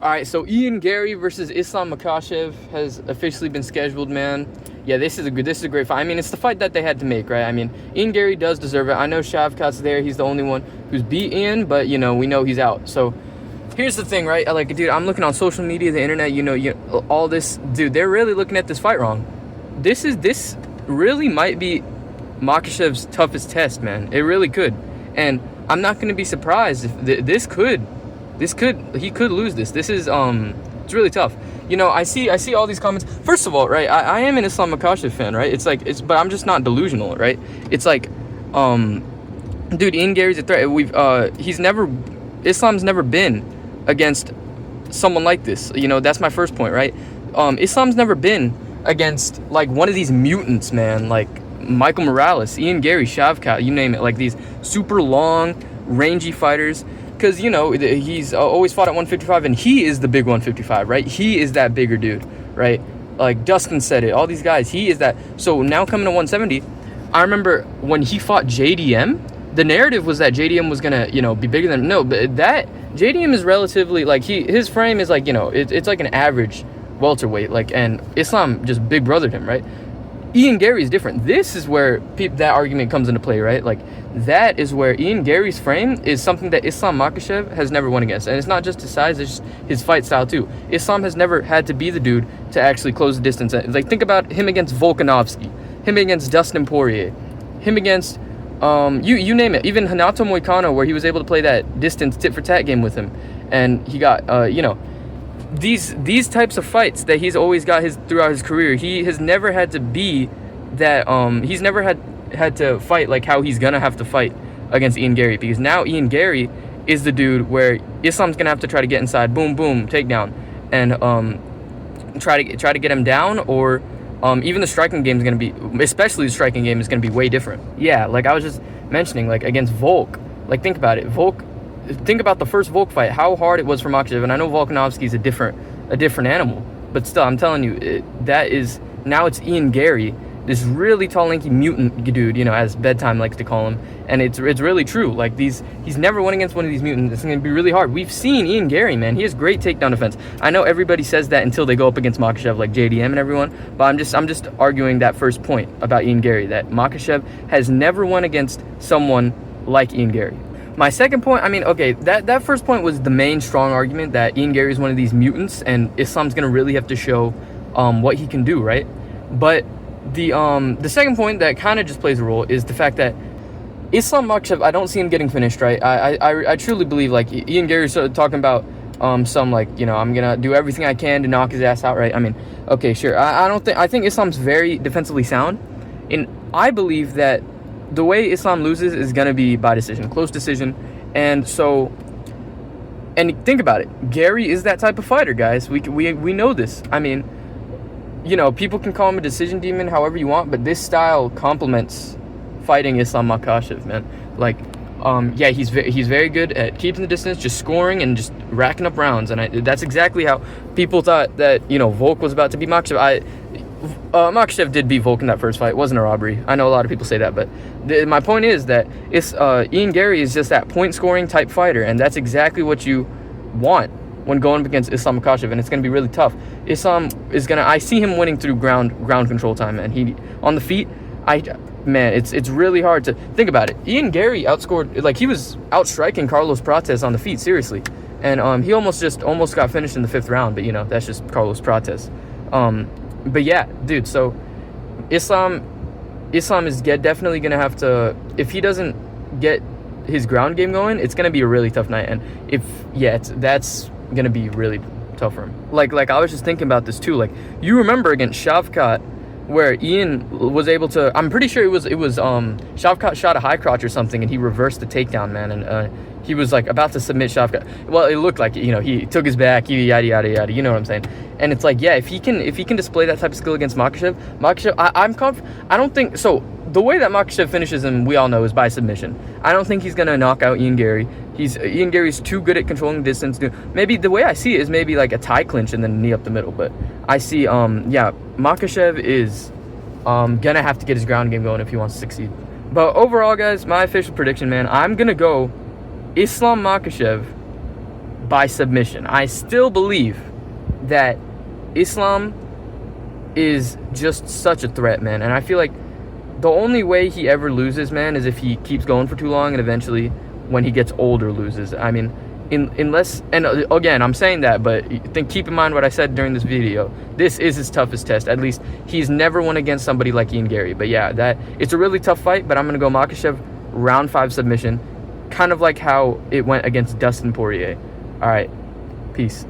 All right, so Garry versus Islam Makhachev has officially been scheduled, man. Yeah, this is a great fight. I mean, it's the fight that they had to make, right? I mean, Garry does deserve it. I know Shavkat's there. He's the only one who's beat Ian, but, you know, we know he's out. So here's the thing, right? Like, dude, I'm looking on social media, the internet, all this. Dude, they're really looking at this fight wrong. This really might be Makhachev's toughest test, man. It really could. And I'm not going to be surprised if he could lose this. This is it's really tough. You know, I see all these comments. First of all, right, I am an Islam Makhachev fan, right? But I'm just not delusional, right? It's like, dude, Garry's a threat. Islam's never been against someone like this. You know, that's my first point, right? Islam's never been against like one of these mutants, man, like Michael Morales, Garry, Shavkat, you name it, like these super long, rangy fighters. Because, you know, he's always fought at 155, and he is the big 155, right? He is that bigger dude, right? Like, Dustin said it. All these guys, he is that. So, now coming to 170, I remember when he fought JDM, the narrative was that JDM was going to, you know, be bigger than... No, but that... JDM is relatively, like, his frame is, like, you know, it's like an average welterweight, like, and Islam just big brothered him, right? Garry is different. This is where that argument comes into play, right? Like, that is where Garry's frame is something that Islam Makhachev has never won against. And it's not just his size, it's just his fight style too. Islam has never had to be the dude to actually close the distance. Like, think about him against Volkanovski, him against Dustin Poirier, him against, you name it. Even Renato Moicano, where he was able to play that distance tit-for-tat game with him. And he got, you know, these types of fights that he's always got throughout his career, he has never had to be that, he's never had to fight like how he's gonna have to fight against Garry, because now Garry is the dude where Islam's gonna have to try to get inside, boom, boom, takedown, and try to get him down, or even the striking game is gonna be, especially the striking game is gonna be way different. Yeah, like I was just mentioning, like against Volk, like think about it, think about the first Volk fight, how hard it was for Makhachev, and I know Volkanovski's a different animal, but still, I'm telling you, now it's Garry, this really tall, lanky mutant dude, you know, as Bedtime likes to call him, and it's really true. Like, he's never won against one of these mutants. It's going to be really hard. We've seen Garry, man. He has great takedown defense. I know everybody says that until they go up against Makhachev, like JDM and everyone, but I'm just arguing that first point about Garry, that Makhachev has never won against someone like Garry. My second point, I mean, okay, that first point was the main strong argument that Garry is one of these mutants, and Islam's going to really have to show what he can do, right? But the second point that kind of just plays a role is the fact that Islam Makhachev, I don't see him getting finished, right? I truly believe, like, Garry's talking about some, like, you know, I'm gonna do everything I can to knock his ass out, right? I mean, okay, sure. I think Islam's very defensively sound, and I believe that the way Islam loses is gonna be by decision, close decision, and think about it. Garry is that type of fighter, guys. We know this. I mean, you know, people can call him a decision demon however you want, but this style complements fighting Islam Makhachev, man. Like, yeah, he's very good at keeping the distance, just scoring and just racking up rounds, and that's exactly how people thought that, you know, Volk was about to beat Makhachev. Makhachev did beat Volk in that first fight. It wasn't a robbery. I know a lot of people say that, but my point is that Garry is just that point-scoring type fighter, and that's exactly what you want when going up against Islam Makhachev, and it's going to be really tough. Islam is going to... I see him winning through ground control time, man. He on the feet, man, it's really hard to... Think about it. Garry outscored... Like, he was outstriking Carlos Prates on the feet, seriously. And he almost got finished in the 5th round, but, you know, that's just Carlos Prates. But, yeah, dude, so Islam is definitely going to have to... If he doesn't get his ground game going, it's going to be a really tough night. And that's gonna be really tough for him. Like I was just thinking about this too. Like, you remember against Shavkat, where Ian was able to... I'm pretty sure it was Shavkat shot a high crotch or something, and he reversed the takedown, man. And he was like about to submit Shavkat. Well, it looked like, you know, he took his back, yada yada yada. You know what I'm saying? And it's like, yeah, if he can display that type of skill against Makhachev, I don't think so. The way that Makhachev finishes him, we all know, is by submission. I don't think he's gonna knock out Garry. Garry's too good at controlling distance. Maybe the way I see it is maybe like a tie clinch and then knee up the middle. But I see, Makhachev is gonna have to get his ground game going if he wants to succeed. But overall, guys, my official prediction, man, I'm gonna go Islam Makhachev by submission. I still believe that Islam is just such a threat, man. And I feel like the only way he ever loses, man, is if he keeps going for too long and eventually when he gets older loses. I mean, unless, and again, I'm saying that, but keep in mind what I said during this video. This is his toughest test. At least he's never won against somebody like Ian Garry. But yeah, it's a really tough fight, but I'm going to go Makhachev round 5 submission, kind of like how it went against Dustin Poirier. All right, peace.